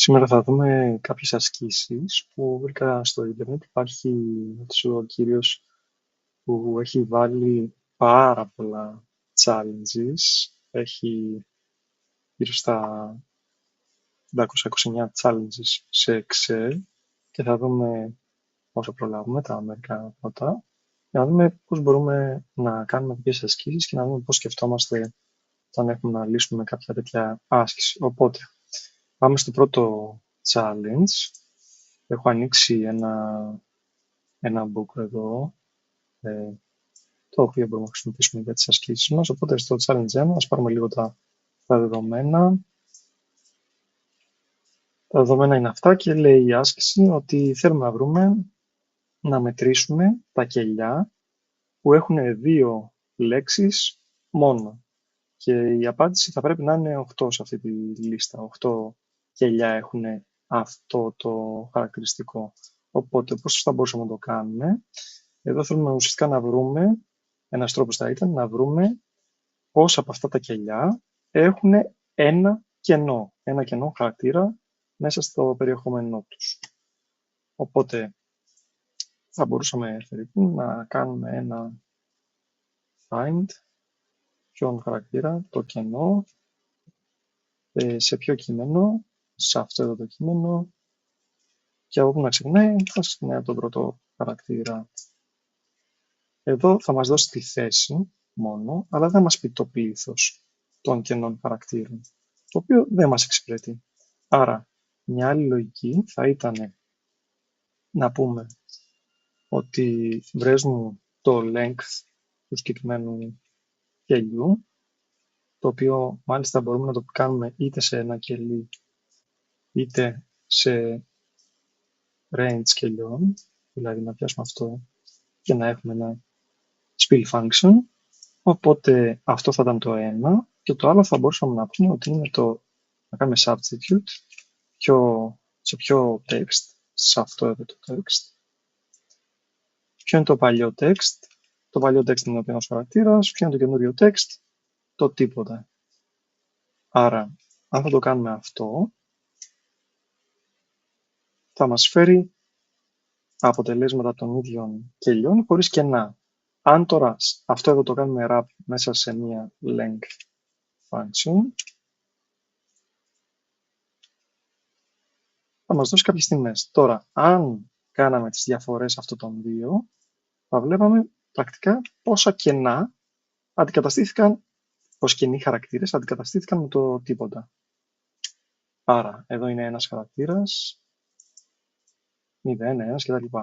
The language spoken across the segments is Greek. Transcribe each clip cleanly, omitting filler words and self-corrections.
Σήμερα θα δούμε κάποιες ασκήσεις που βρήκα στο ίντερνετ. Υπάρχει ο κύριος που έχει βάλει πάρα πολλά challenges. Έχει γύρω στα 529 challenges σε Excel και θα δούμε όσο προλάβουμε τα μερικά πρώτα για να δούμε πώς μπορούμε να κάνουμε κάποιες ασκήσεις και να δούμε πώς σκεφτόμαστε όταν έχουμε να λύσουμε κάποια τέτοια άσκηση. Οπότε, πάμε στο πρώτο challenge. Έχω ανοίξει ένα book εδώ, το οποίο μπορούμε να χρησιμοποιήσουμε για τις ασκήσεις μας. Οπότε στο challenge 1, ας πάρουμε λίγο τα δεδομένα. Τα δεδομένα είναι αυτά και λέει η άσκηση ότι θέλουμε να βρούμε, να μετρήσουμε τα κελιά που έχουν δύο λέξεις μόνο. Και η απάντηση θα πρέπει να είναι 8 σε αυτή τη λίστα. 8 κελιά έχουν αυτό το χαρακτηριστικό. Οπότε πώς θα μπορούσαμε να το κάνουμε? Εδώ θέλουμε ουσιαστικά να βρούμε, ένας τρόπος θα ήταν να βρούμε πόσα από αυτά τα κελιά έχουν ένα κενό χαρακτήρα μέσα στο περιεχόμενό τους. Οπότε θα μπορούσαμε να κάνουμε ένα find, ποιον χαρακτήρα, το κενό, σε ποιο κείμενο, σε αυτό εδώ το κείμενο, και από που να ξεκινάει, θα ξεκινάει από τον πρώτο χαρακτήρα. Εδώ θα μας δώσει τη θέση μόνο, αλλά δεν θα μας πει το πλήθος των κενών χαρακτήρων, το οποίο δεν μας εξυπηρετεί. Άρα, μια άλλη λογική θα ήταν να πούμε ότι βρες μου το length του συγκεκριμένου κελιού, το οποίο μάλιστα μπορούμε να το κάνουμε είτε σε ένα κελί, είτε σε range κελιών, δηλαδή να πιάσουμε αυτό και να έχουμε ένα spill function. Οπότε αυτό θα ήταν το ένα και το άλλο θα μπορούσαμε να πούμε ότι είναι να κάνουμε substitute σε ποιο text, σε αυτό εδώ το text. Ποιο είναι το παλιό text? Το παλιό text είναι ο οποίος χαρακτήρας. Ποιο είναι το καινούριο text? Το τίποτα. Άρα, αν θα το κάνουμε αυτό, θα μας φέρει αποτελέσματα των ίδιων κελιών χωρίς κενά. Αν τώρα αυτό εδώ το κάνουμε wrap μέσα σε μια length function, θα μας δώσει κάποιες τιμές. Τώρα, αν κάναμε τις διαφορές αυτών των δύο, θα βλέπαμε πρακτικά πόσα κενά αντικαταστήθηκαν, ως κενοί χαρακτήρες αντικαταστήθηκαν με το τίποτα. Άρα, εδώ είναι ένας χαρακτήρας, 0, 1 κτλ.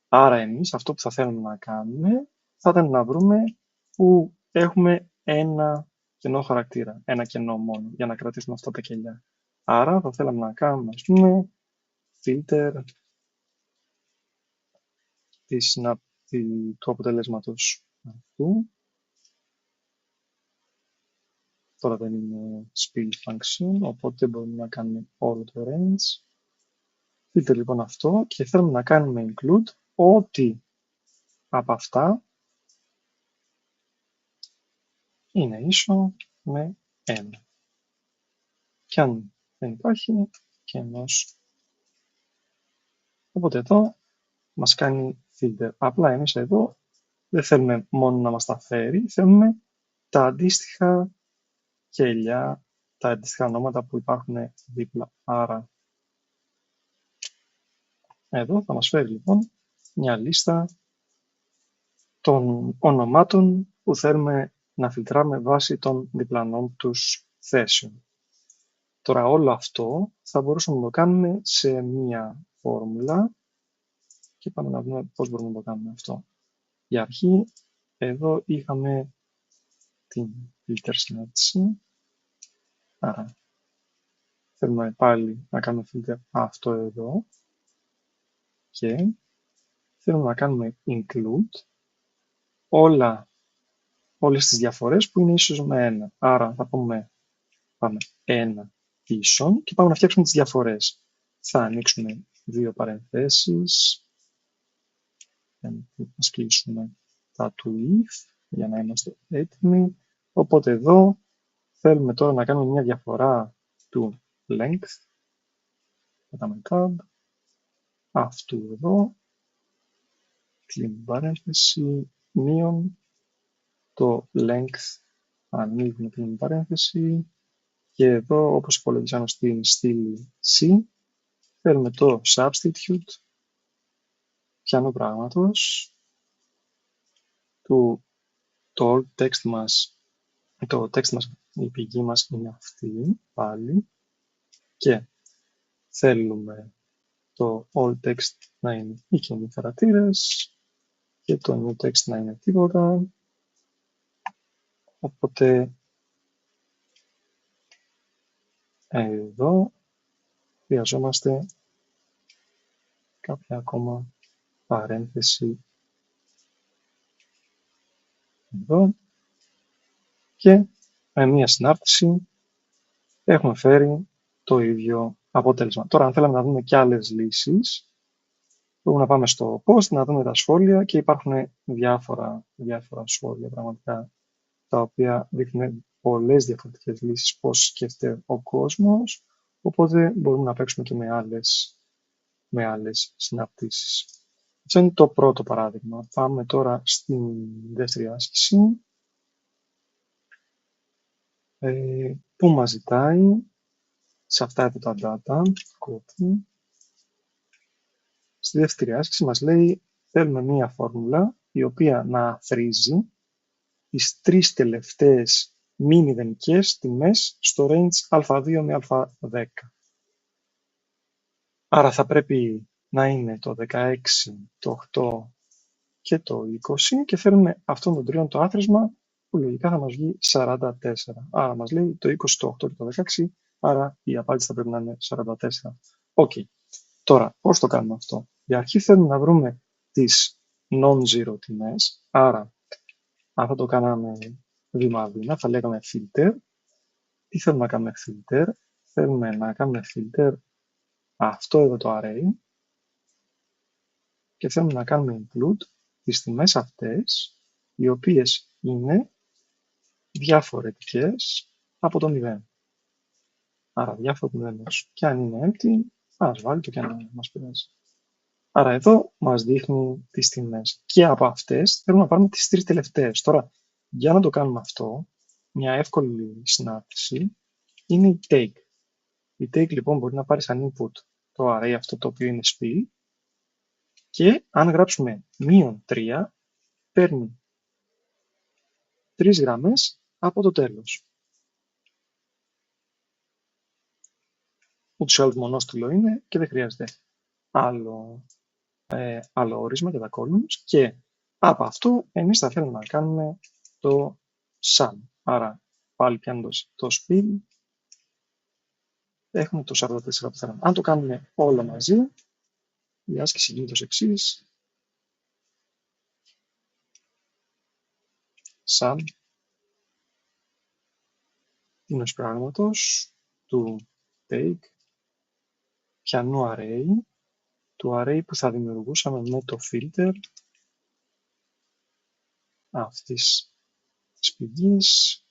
Άρα, εμείς αυτό που θα θέλουμε να κάνουμε θα ήταν να βρούμε που έχουμε ένα κενό χαρακτήρα, ένα κενό μόνο, για να κρατήσουμε αυτά τα κελιά. Άρα, θα θέλαμε να κάνουμε, ας πούμε, filter του αποτελέσματος αυτού. Τώρα δεν είναι spill function, οπότε μπορούμε να κάνουμε όλο το range. Filter λοιπόν αυτό και θέλουμε να κάνουμε include ό,τι από αυτά είναι ίσο με 1. Και αν δεν υπάρχει, κενός. Οπότε εδώ μας κάνει filter. Απλά εμείς εδώ δεν θέλουμε μόνο να μας τα φέρει, θέλουμε τα αντίστοιχα κελιά, τα αντίστοιχα ονόματα που υπάρχουν δίπλα. Άρα εδώ θα μας φέρει λοιπόν μια λίστα των ονομάτων που θέλουμε να φιλτράμε βάσει των διπλανών τους θέσεων. Τώρα όλο αυτό θα μπορούσαμε να το κάνουμε σε μια φόρμουλα και πάμε να δούμε πώς μπορούμε να το κάνουμε αυτό. Για αρχή, εδώ είχαμε την filter συνάντηση. Άρα θέλουμε πάλι να κάνουμε filter αυτό εδώ και θέλουμε να κάνουμε include όλες τις διαφορές που είναι ίσως με 1. Άρα θα πάμε 1 ίσον και πάμε να φτιάξουμε τις διαφορές. Θα ανοίξουμε δύο παρενθέσεις, να κλείσουμε τα του if για να είμαστε έτοιμοι. Οπότε εδώ θέλουμε τώρα να κάνουμε μια διαφορά του length Πατάμε tab, αυτού εδώ, κλείνουμε παρένθεση, μείον, το length ανοίγουμε την παρένθεση και εδώ, όπως υπολογίζαμε στην στήλη C, θέλουμε το substitute πιάνο πράγματος του το text μας, η πηγή μας είναι αυτή πάλι και θέλουμε το all text να είναι οι κοινοί χαρακτήρες και το new text να είναι τίποτα. Οπότε εδώ χρειαζόμαστε κάποια ακόμα παρένθεση εδώ και με μία συνάρτηση έχουμε φέρει το ίδιο αποτέλεσμα. Τώρα αν θέλαμε να δούμε και άλλες λύσεις, μπορούμε να πάμε στο post, να δούμε τα σχόλια και υπάρχουν διάφορα σχόλια πραγματικά τα οποία δείχνουν πολλές διαφορετικές λύσεις πώς σκέφτεται ο κόσμος, οπότε μπορούμε να παίξουμε και με άλλες συναρτήσεις. Αυτό είναι το πρώτο παράδειγμα. Πάμε τώρα στην δεύτερη άσκηση που μας ζητάει σε αυτά εδώ τα data, copy. Στη δεύτερη άσκηση μας λέει θέλουμε μία φόρμουλα η οποία να αθροίζει τις τρεις τελευταίες μη μηδενικές τιμές στο range α2 με α10. Άρα θα πρέπει να είναι το 16, το 8 και το 20 και θέλουμε αυτόν τον τριών το άθροισμα που λογικά θα μας βγει 44. Άρα μας λέει το 20, το 8 και το 16, άρα η απάντηση θα πρέπει να είναι 44. Οκ. Τώρα, πώς το κάνουμε αυτό? Για αρχή θέλουμε να βρούμε τις non-zero τιμές, άρα αν θα το κάναμε βήμα-βήμα, θα λέγαμε filter. Τι θέλουμε να κάνουμε filter? Θέλουμε να κάνουμε filter αυτό εδώ το array και θέλουμε να κάνουμε include τις τιμές αυτές, οι οποίες είναι διαφορετικές από το 0. Άρα διαφορετημένος και αν είναι empty, ας βάλει το και αν μας πειράζει. Άρα εδώ μας δείχνει τις τιμές και από αυτές θέλουμε να πάρουμε τις τρεις τελευταίες. Τώρα, για να το κάνουμε αυτό, μια εύκολη συνάρτηση είναι η take. Η take λοιπόν μπορεί να πάρει σαν input το array αυτό το οποίο είναι sp και αν γράψουμε -3 παίρνει 3 γραμμές από το τέλος. Ούτως ή άλλως μονόστιλο είναι και δεν χρειάζεται άλλο όρισμα για τα columns και από αυτό εμείς θα θέλουμε να κάνουμε το sum. Άρα πάλι πιάνοντας το speed έχουμε το 44 που θέλουμε. Αν το κάνουμε όλα μαζί, η άσκηση γίνεται ως εξής. Sum τίνος πράγματος του take πιανού array, του array που θα δημιουργούσαμε με το filter αυτής της πηγής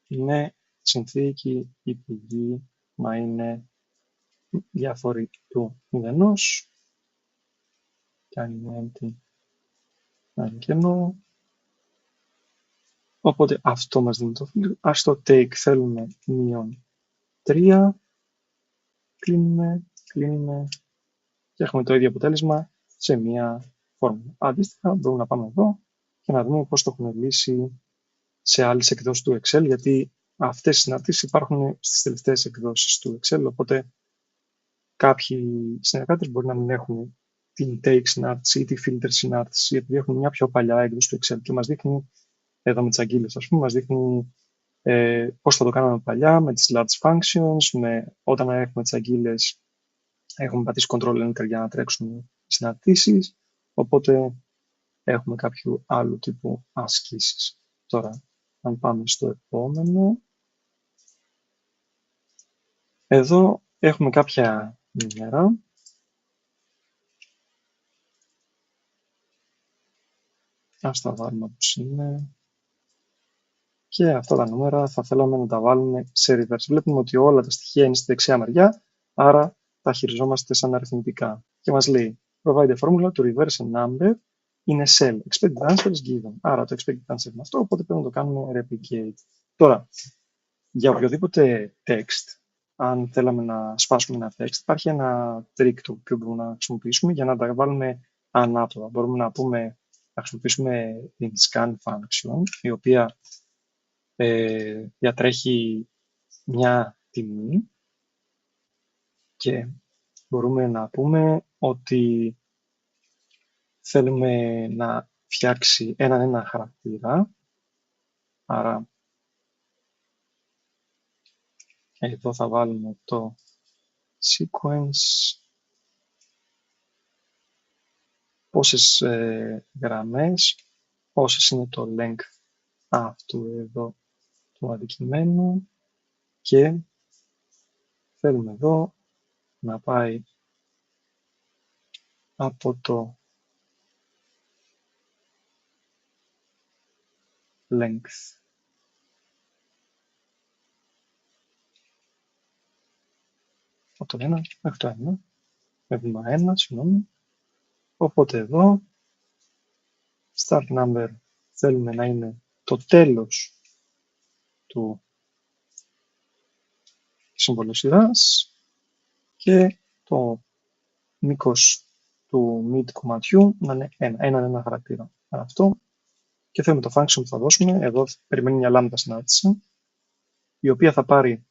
με συνθήκη η πηγή να είναι διάφορη του μηδενός και αν είναι empty να είναι κενό. Οπότε αυτό μας δίνει το filter. Ας το take θέλουμε -3, κλείνουμε και έχουμε το ίδιο αποτέλεσμα σε μία φόρμουλα. Αντίστοιχα μπορούμε να πάμε εδώ και να δούμε πώς το έχουμε λύσει σε άλλες εκδόσεις του Excel, γιατί αυτές οι συναρτήσεις υπάρχουν στις τελευταίες εκδόσεις του Excel, οπότε κάποιοι συνεργάτες μπορεί να μην έχουν την take συνάρτηση ή τη filter συνάρτηση, επειδή έχουν μια πιο παλιά έκδοση του Excel και μας δείχνει, εδώ με τις αγγείλες ας πούμε, μας δείχνει πώς θα το κάναμε παλιά με τις large functions, όταν έχουμε τις αγγείλες έχουμε πατήσει Ctrl Enter για να τρέξουν οι συναρτήσεις, οπότε έχουμε κάποιο άλλου τύπου ασκήσεις. Τώρα, αν πάμε στο επόμενο, εδώ έχουμε κάποια νούμερα. Ας τα βάλουμε όπως είναι. Και αυτά τα νούμερα θα θέλαμε να τα βάλουμε σε reverse. Βλέπουμε ότι όλα τα στοιχεία είναι στη δεξιά μεριά, άρα τα χειριζόμαστε σαν αριθμητικά. Και μας λέει, provide a formula to reverse a number in a cell. Expected answer is given. Άρα το expected answer είναι αυτό, οπότε πρέπει να το κάνουμε replicate. Τώρα, για οποιοδήποτε text, αν θέλαμε να σπάσουμε ένα text, υπάρχει ένα trick το οποίο μπορούμε να χρησιμοποιήσουμε για να τα βάλουμε ανάποδα. Μπορούμε να χρησιμοποιήσουμε την scan function, η οποία διατρέχει μια τιμή και μπορούμε να πούμε ότι θέλουμε να φτιάξει ένα χαρακτήρα. Άρα εδώ θα βάλουμε το sequence, πόσες γραμμές, πόσες είναι το length αυτού εδώ του αντικειμένου και θέλουμε εδώ να πάει από το length από το 1 μέχρι το 1, με βήμα 1, συγγνώμη. Οπότε εδώ start number θέλουμε να είναι το τέλος του συμβολοσυράς και το μήκος του mid κομματιού να είναι ένα χαρακτήρα. Αυτό. Και θέλουμε το function που θα δώσουμε, εδώ περιμένει μια λάμδα συνάρτηση, η οποία θα πάρει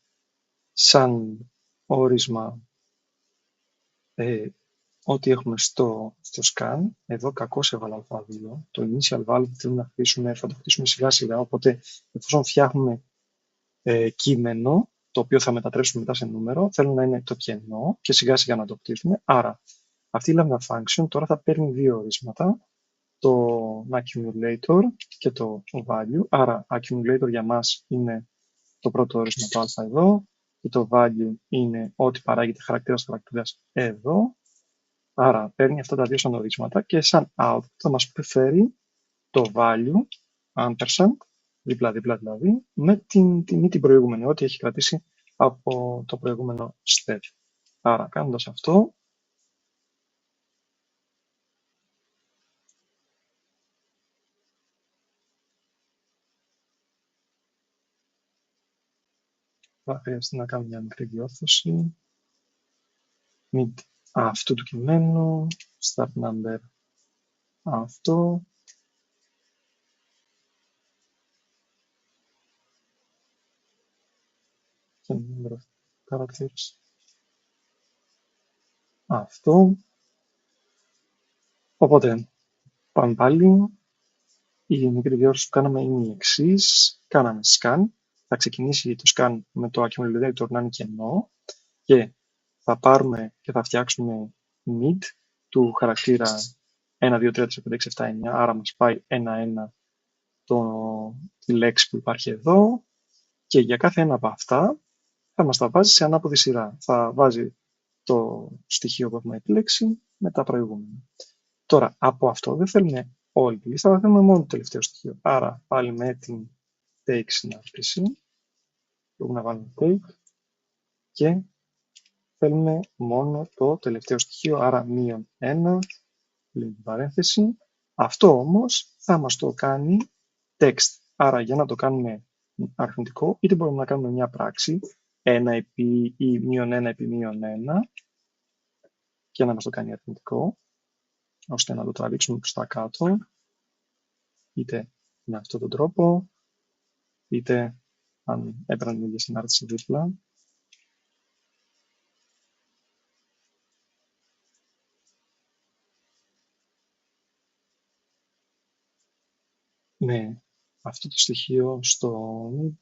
σαν όρισμα ό,τι έχουμε στο scan. Εδώ κακώς έβαλα α2. Το initial value θέλουμε να χτίσουμε, θα το χτίσουμε σιγά σιγά, οπότε εφόσον φτιάχνουμε κείμενο, το οποίο θα μετατρέψουμε μετά σε νούμερο, θέλω να είναι το κενό και σιγά σιγά να το χτίσουμε. Άρα αυτή η lambda function τώρα θα παίρνει δύο ορίσματα, το accumulator και το value. Άρα accumulator για μας είναι το πρώτο όρισμα, το α εδώ, και το value είναι ό,τι παράγεται χαρακτήρας εδώ. Άρα παίρνει αυτά τα δύο σαν ορίσματα και σαν output θα μας φέρει το value, ampersand, δίπλα-δίπλα δηλαδή, με την τιμή την προηγούμενη, ό,τι έχει κρατήσει από το προηγούμενο step. Άρα κάνοντας αυτό, θα χρειαστεί να κάνουμε μια μικρή διόρθωση. Mid αυτού του κειμένου, start number αυτό. Και number of characters αυτό. Οπότε, πάμε πάλι. Η μικρή διόρθωση που κάναμε είναι η εξής. Κάναμε scan. Θα ξεκινήσει το scan με το accumulator να είναι κενό και θα πάρουμε και θα φτιάξουμε mid του χαρακτήρα 1, 2, 3, 4, 5, 6, 7, 9. Άρα μας πάει 1-1 τη λέξη που υπάρχει εδώ και για κάθε ένα από αυτά θα μας τα βάζει σε ανάποδη σειρά. Θα βάζει το στοιχείο που έχουμε επιλέξει με τα προηγούμενα. Τώρα, από αυτό δεν θέλουμε όλη τη λίστα, αλλά θέλουμε μόνο το τελευταίο στοιχείο. Άρα, πάλι με την take συνάρτηση, μπορούμε να βάλουμε take και θέλουμε μόνο το τελευταίο στοιχείο, άρα -1, λίγη παρένθεση. Αυτό όμως θα μας το κάνει text. Άρα, για να το κάνουμε αριθμητικό, είτε μπορούμε να κάνουμε μια πράξη, 1 επί ή -1 επί -1, και να μας το κάνει αριθμητικό, ώστε να το τραβήξουμε προς τα κάτω, είτε με αυτόν τον τρόπο, είτε αν έπαιρνε την ίδια συνάρτηση δίπλα. Με αυτό το στοιχείο στο mid.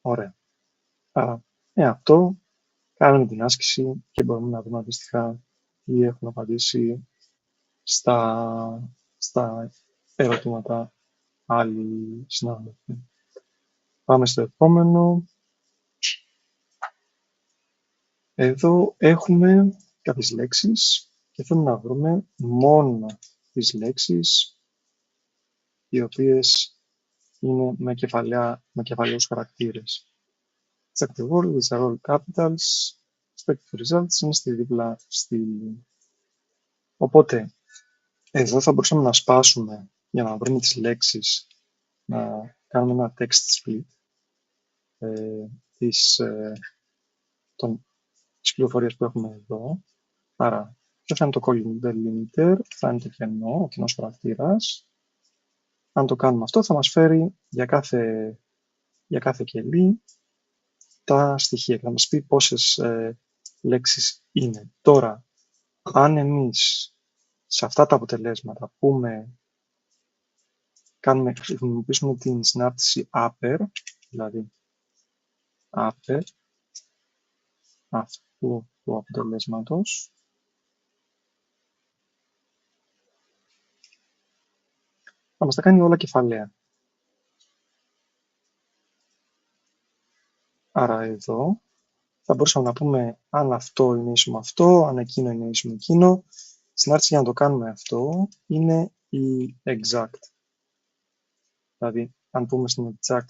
Ωραία. Άρα, αυτό κάνουμε την άσκηση και μπορούμε να δούμε αντίστοιχα τι έχουν απαντήσει στα ερωτήματα άλλοι συνάδελφοι. Πάμε στο επόμενο. Εδώ έχουμε κάποιες λέξεις και θέλουμε να βρούμε μόνο τις λέξεις οι οποίες είναι με κεφαλαίους χαρακτήρες. Check the word, these are all capitals. Expect results είναι στη δίπλα στήλη. Οπότε, εδώ θα μπορούσαμε να σπάσουμε για να βρούμε τις λέξεις, να κάνουμε ένα text split της πληροφορίας που έχουμε εδώ. Άρα, ποιο θα είναι το column delimiter, θα είναι το κενό, ο κενός χαρακτήρας. Αν το κάνουμε αυτό, θα μας φέρει για κάθε κελί τα στοιχεία και θα μας πει πόσες λέξεις είναι. Τώρα, αν εμείς σε αυτά τα αποτελέσματα χρησιμοποιήσουμε την συνάρτηση upper, δηλαδή upper αυτού του αποτελέσματος, θα μας τα κάνει όλα κεφαλαία. Άρα εδώ θα μπορούσαμε να πούμε αν αυτό είναι ίσο με αυτό, αν εκείνο είναι ίσο με εκείνο. Συνάρτηση για να το κάνουμε αυτό είναι η exact. Δηλαδή, αν πούμε στην exact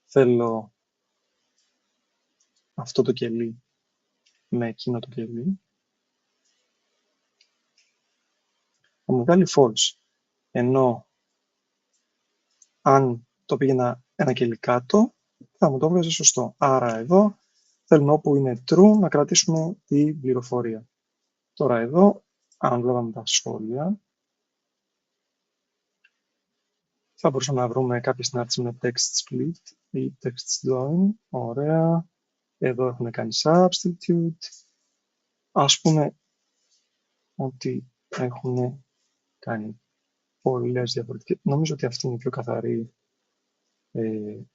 θέλω αυτό το κελί με εκείνο το κελί, θα μου βγάλει false. Ενώ αν το πήγαινα ένα κελί κάτω, θα μου το βγάζει σωστό. Άρα εδώ θέλουμε όπου είναι true να κρατήσουμε την πληροφορία. Τώρα εδώ, αν βλέπαμε τα σχόλια, θα μπορούσαμε να βρούμε κάποια συνάρτηση με text split ή text join. Ωραία. Εδώ έχουμε κάνει substitute. Ας πούμε ότι έχουν κάνει πολλές διαφορετικές. Νομίζω ότι αυτή είναι η πιο καθαρή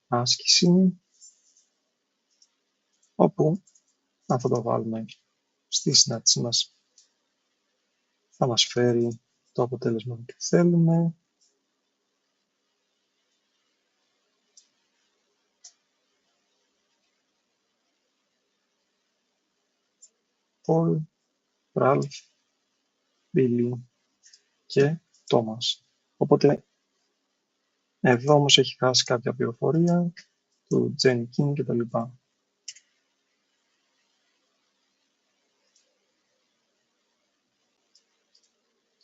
άσκηση, όπου αν θα το βάλουμε στη συνάρτηση μας, θα μας φέρει το αποτέλεσμα που θέλουμε. Paul, Ralph, Billy και Thomas. Οπότε εδώ όμως έχει χάσει κάποια πληροφορία του Jenny King και τα λοιπά.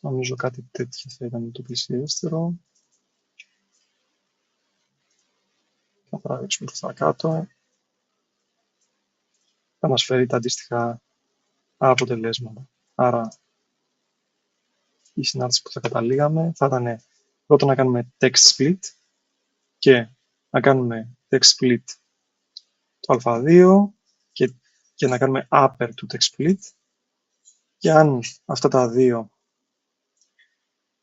Νομίζω κάτι τέτοιο θα ήταν το πλησιέστερο. Θα τραβήξουμε προς τα κάτω. Θα μας φέρει τα αντίστοιχα αποτελέσματα. Άρα η συνάρτηση που θα καταλήγαμε θα ήταν πρώτα να κάνουμε text split και να κάνουμε text split το α2 και να κάνουμε upper του text split, και αν αυτά τα δύο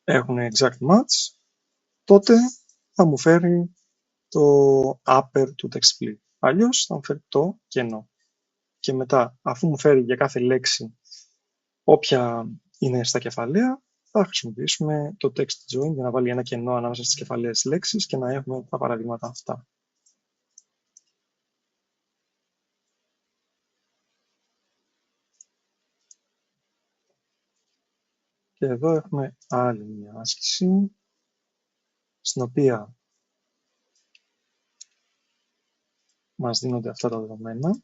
έχουν exact match, τότε θα μου φέρει το upper του text split. Αλλιώς θα μου φέρει το κενό. Και μετά, αφού μου φέρει για κάθε λέξη όποια είναι στα κεφαλαία, θα χρησιμοποιήσουμε το text join για να βάλει ένα κενό ανάμεσα στις κεφαλαίες λέξεις και να έχουμε τα παραδείγματα αυτά. Και εδώ έχουμε άλλη μια άσκηση, στην οποία μας δίνονται αυτά τα δεδομένα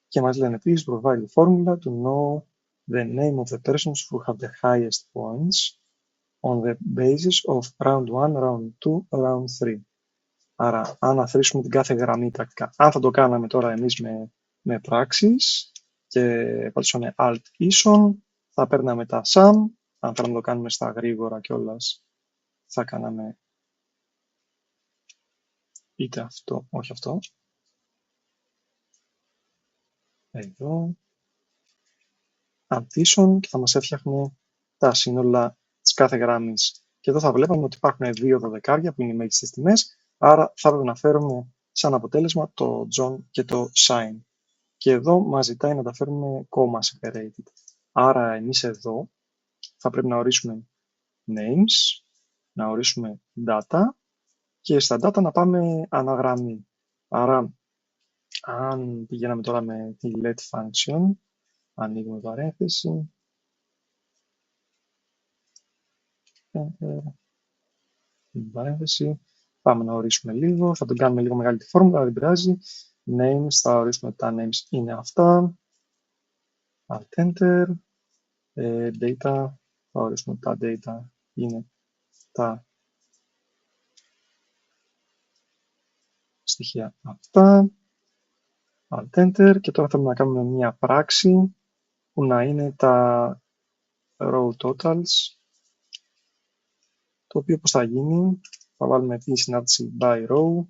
και μας λένε please provide the formula to know the name of the persons who have the highest points on the basis of round 1, round 2, round 3. Άρα, αν αθροίσουμε την κάθε γραμμή τακτικά, αν θα το κάναμε τώρα εμείς με πράξεις και πατήσαμε Alt ίσον, θα παίρναμε τα sum. Αν θέλουμε να το κάνουμε στα γρήγορα κιόλας, θα κάναμε είτε αυτό, όχι αυτό. Εδώ. Alt ίσον και θα μας έφτιαχνε τα σύνολα της κάθε γραμμής. Και εδώ θα βλέπαμε ότι υπάρχουν δύο δωδεκάρια που είναι οι μέγιστες τιμές, άρα θα πρέπει να φέρουμε σαν αποτέλεσμα το John και το Sign. Και εδώ μας ζητάει να τα φέρουμε comma separated. Άρα εμείς εδώ θα πρέπει να ορίσουμε names, να ορίσουμε data και στα data να πάμε αναγραμμή. Άρα Αν πηγαίναμε τώρα με τη let function, ανοίγουμε παρένθεση, παρένθεση, πάμε να ορίσουμε λίγο, θα τον κάνουμε λίγο μεγάλη τη φόρμουλα, δεν πειράζει. Names, θα ορίσουμε τα names είναι αυτά. Alt Enter. Data, θα ορίσουμε τα data είναι τα στοιχεία αυτά. Alt Enter. Και τώρα θέλουμε να κάνουμε μια πράξη που να είναι τα row totals, το οποίο πώς θα γίνει, θα βάλουμε τη συνάρτηση by row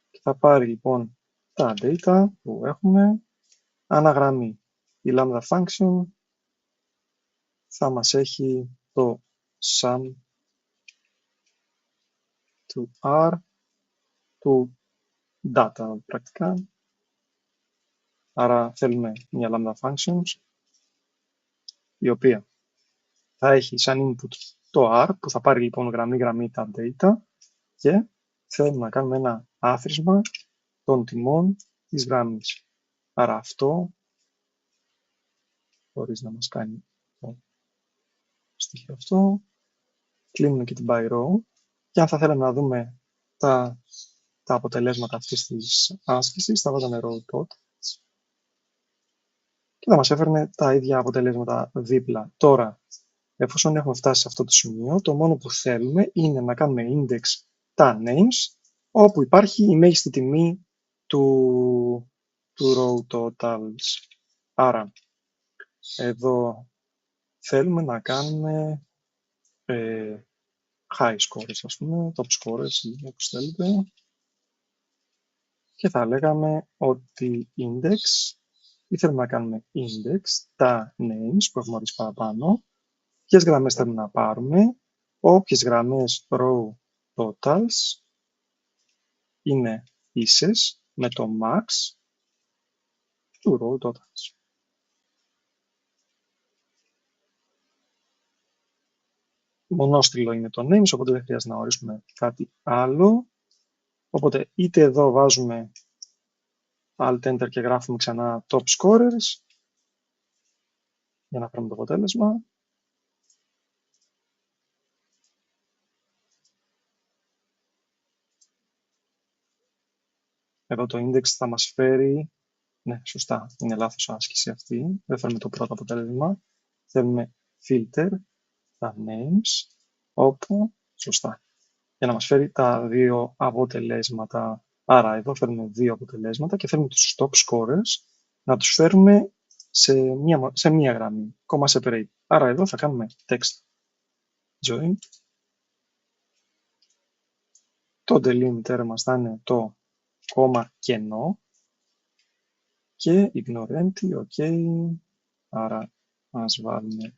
και θα πάρει λοιπόν τα data που έχουμε, αναγραμμή. Η lambda function θα μας έχει το sum to r του data πρακτικά. Άρα θέλουμε μια lambda functions η οποία θα έχει σαν input το r που θα πάρει λοιπόν γραμμή τα data και θέλουμε να κάνουμε ένα άθροισμα των τιμών της γραμμής. Άρα αυτό χωρίς να μας κάνει το στοιχείο αυτό. Κλείνουμε και την by row και αν θα θέλαμε να δούμε τα αποτελέσματα αυτής της άσκησης θα βάζαμε row totals και θα μας έφερνε τα ίδια αποτελέσματα δίπλα. Τώρα, εφόσον έχουμε φτάσει σε αυτό το σημείο, το μόνο που θέλουμε είναι να κάνουμε index τα names, όπου υπάρχει η μέγιστη τιμή του row totals. Άρα, εδώ θέλουμε να κάνουμε high scores, ας πούμε, top scores, όπως θέλετε. Και θα λέγαμε ότι index, ή θέλουμε να κάνουμε index τα names που έχουμε ορίσει παραπάνω, ποιες γραμμές θέλουμε να πάρουμε, όποιες γραμμές row totals είναι ίσες με το max του row totals. Μονόστιλο είναι το names, οπότε δεν χρειάζεται να ορίσουμε κάτι άλλο. Οπότε είτε εδώ βάζουμε Alt Enter και γράφουμε ξανά top scorers για να βρούμε το αποτέλεσμα. Εδώ το index θα μας φέρει, ναι, σωστά, είναι λάθος άσκηση αυτή, δεν θέλουμε το πρώτο αποτέλεσμα, θέλουμε filter, τα names, όπου, σωστά, για να μας φέρει τα δύο αποτελέσματα. Άρα εδώ φέρνουμε δύο αποτελέσματα και θέλουμε τους top scorers να τους φέρουμε σε μία γραμμή, comma separate. Άρα εδώ θα κάνουμε text join. Το delimiter μας θα είναι το κόμμα κενό και ignore empty, ok. Άρα ας βάλουμε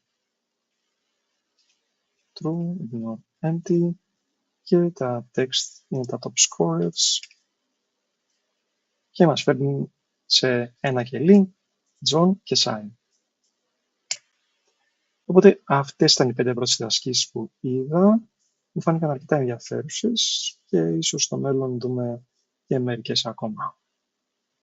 true, ignore empty και τα text είναι τα top scorers και μας φέρνει σε ένα κελί John και Sign. Οπότε αυτές ήταν οι 5 πρώτες ασκήσεις που είδα. Μου φάνηκαν αρκετά ενδιαφέρουσες και ίσως στο μέλλον δούμε και μερικές ακόμα.